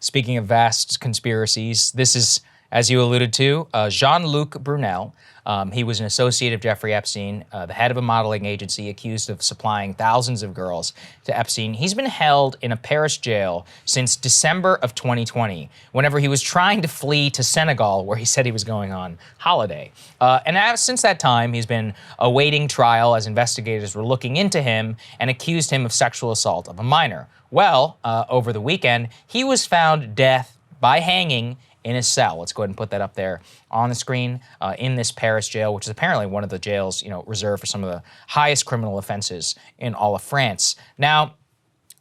speaking of vast conspiracies, this is, as you alluded to, Jean-Luc Brunel. He was an associate of Jeffrey Epstein, the head of a modeling agency accused of supplying thousands of girls to Epstein. He's been held in a Paris jail since December of 2020, whenever he was trying to flee to Senegal, where he said he was going on holiday. Since that time, he's been awaiting trial as investigators were looking into him and accused him of sexual assault of a minor. Well, over the weekend, he was found dead by hanging in his cell. Let's go ahead and put that up there on the screen in this Paris jail, which is apparently one of the jails, reserved for some of the highest criminal offenses in all of France. Now,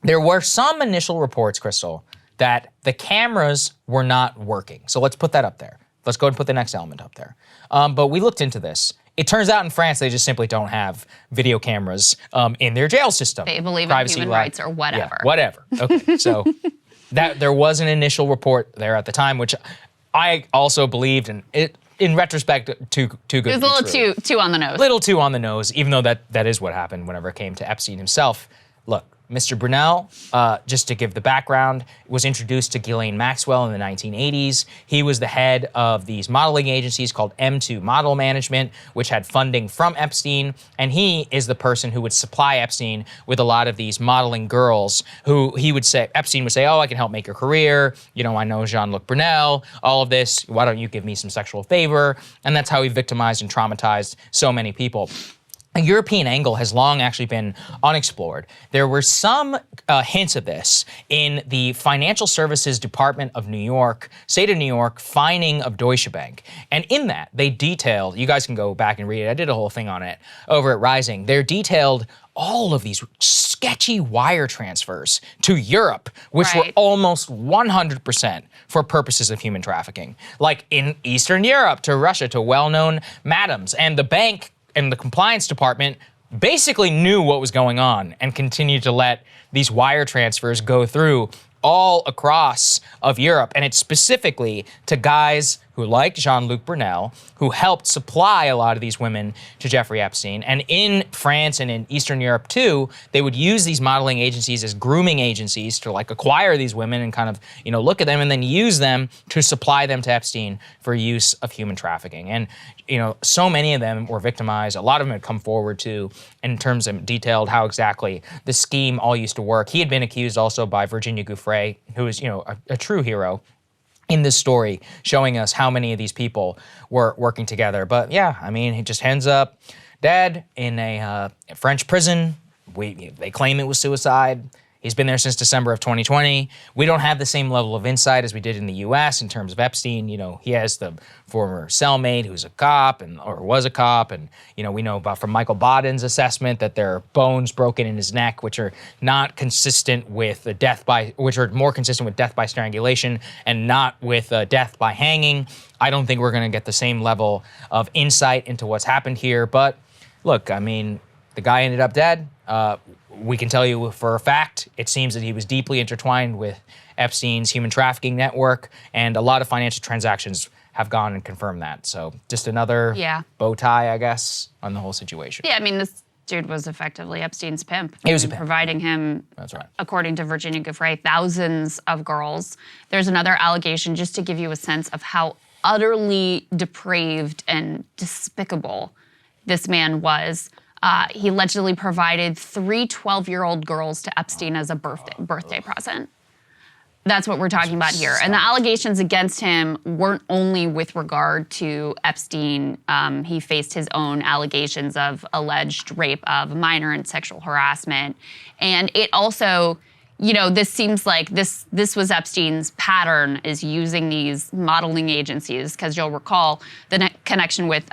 there were some initial reports, Krystal, that the cameras were not working. So let's put that up there. Let's go ahead and put the next element up there. But we looked into this. It turns out in France, they just simply don't have video cameras in their jail system. They believe in human rights or whatever. Yeah, whatever. Okay, so there was an initial report there at the time, which I also believed, and in retrospect, too good to be true. It was a little too on the nose. Little too on the nose, even though that is what happened whenever it came to Epstein himself. Look, Mr. Brunel, just to give the background, was introduced to Ghislaine Maxwell in the 1980s. He was the head of these modeling agencies called M2 Model Management, which had funding from Epstein. And he is the person who would supply Epstein with a lot of these modeling girls who Epstein would say, oh, I can help make your career. I know Jean-Luc Brunel, all of this. Why don't you give me some sexual favor? And that's how he victimized and traumatized so many people. A European angle has long actually been unexplored. There were some hints of this in the Financial Services Department of New York, state of New York, fining of Deutsche Bank. And in that, they detailed, you guys can go back and read it, I did a whole thing on it over at Rising. They're detailed all of these sketchy wire transfers to Europe, which were almost 100% for purposes of human trafficking. Like in Eastern Europe to Russia to well-known madams. And the bank and the compliance department basically knew what was going on and continued to let these wire transfers go through all across of Europe. And it's specifically to guys who liked Jean-Luc Brunel, who helped supply a lot of these women to Jeffrey Epstein. And in France and in Eastern Europe too, they would use these modeling agencies as grooming agencies to acquire these women and kind of, look at them and then use them to supply them to Epstein for use of human trafficking. And, so many of them were victimized. A lot of them had come forward too in terms of detailed how exactly the scheme all used to work. He had been accused also by Virginia Giuffre, who is, a true hero in this story, showing us how many of these people were working together. But yeah, he just ends up dead in a French prison. They claim it was suicide. He's been there since December of 2020. We don't have the same level of insight as we did in the US in terms of Epstein. He has the former cellmate who's a cop or was a cop. And, we know about from Michael Baden's assessment that there are bones broken in his neck, which are not consistent with which are more consistent with death by strangulation and not with death by hanging. I don't think we're going to get the same level of insight into what's happened here. But look, the guy ended up dead. We can tell you for a fact, it seems that he was deeply intertwined with Epstein's human trafficking network, and a lot of financial transactions have gone and confirmed that. So just another bow tie, I guess, on the whole situation. Yeah, this dude was effectively Epstein's pimp. He was a pimp. Providing him, that's right, according to Virginia Giuffre, thousands of girls. There's another allegation, just to give you a sense of how utterly depraved and despicable this man was. He allegedly provided 3 12-year-old girls to Epstein as a birthday present. That's what we're talking about here. And the allegations against him weren't only with regard to Epstein. He faced his own allegations of alleged rape of a minor and sexual harassment. And it also, this seems like this was Epstein's pattern, is using these modeling agencies, because you'll recall the connection with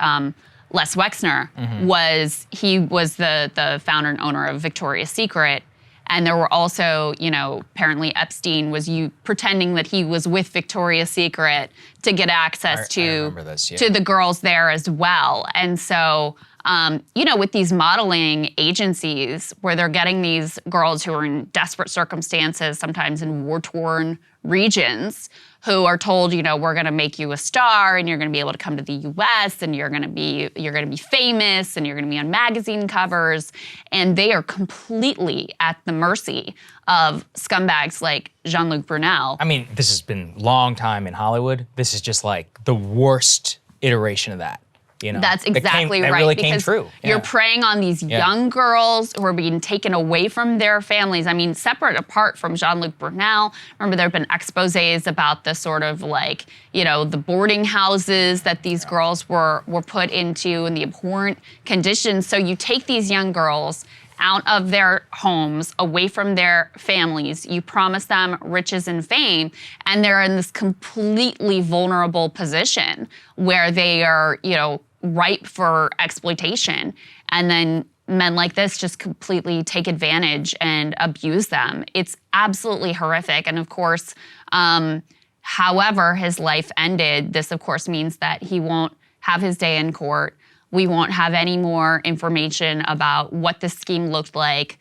Les Wexner was the founder and owner of Victoria's Secret. And there were also, apparently Epstein was pretending that he was with Victoria's Secret to get access to the girls there as well. And so, with these modeling agencies where they're getting these girls who are in desperate circumstances, sometimes in war-torn regions who are told, you know, we're going to make you a star and you're going to be able to come to the US and you're going to be famous and you're going to be on magazine covers, and they are completely at the mercy of scumbags like Jean-Luc Brunel. I mean, this has been a long time in Hollywood. This is just like the worst iteration of that. You know, that's exactly right. That really came true. You're preying on these young girls who are being taken away from their families. I mean, separate apart from Jean-Luc Brunel. Remember, there have been exposés about the sort of like, you know, the boarding houses that these girls were put into and the abhorrent conditions. So you take these young girls out of their homes, away from their families. You promise them riches and fame, and they're in this completely vulnerable position where they are, you know, ripe for exploitation. And then men like this just completely take advantage and abuse them. It's absolutely horrific. And of course, however his life ended, this of course means that he won't have his day in court. We won't have any more information about what the scheme looked like,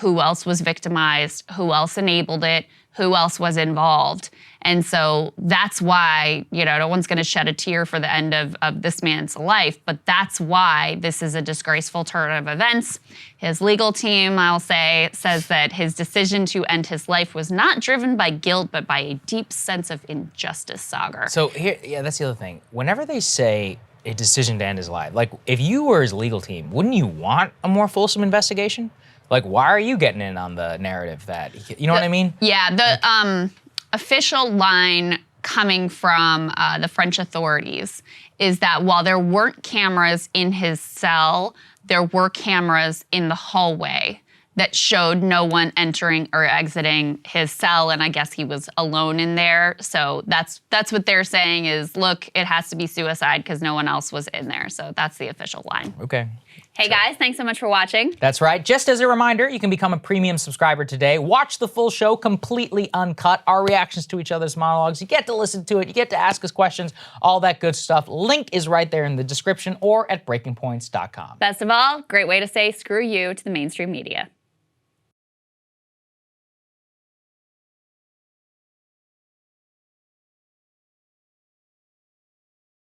who else was victimized, who else enabled it, who else was involved. And so that's why, you know, no one's going to shed a tear for the end of this man's life, but that's why this is a disgraceful turn of events. His legal team, I'll say, says that his decision to end his life was not driven by guilt, but by a deep sense of injustice, Saagar. So here, that's the other thing. Whenever they say a decision to end his life, like if you were his legal team, wouldn't you want a more fulsome investigation? Like, why are you getting in on the narrative that, you know what I mean? Yeah, the official line coming from the French authorities is that while there weren't cameras in his cell, there were cameras in the hallway that showed no one entering or exiting his cell, and I guess he was alone in there. So that's what they're saying is, look, it has to be suicide because no one else was in there. So that's the official line. Okay. Hey guys, thanks so much for watching. That's right. Just as a reminder, you can become a premium subscriber today. Watch the full show completely uncut, our reactions to each other's monologues. You get to listen to it, you get to ask us questions, all that good stuff. Link is right there in the description or at breakingpoints.com. Best of all, great way to say screw you to the mainstream media.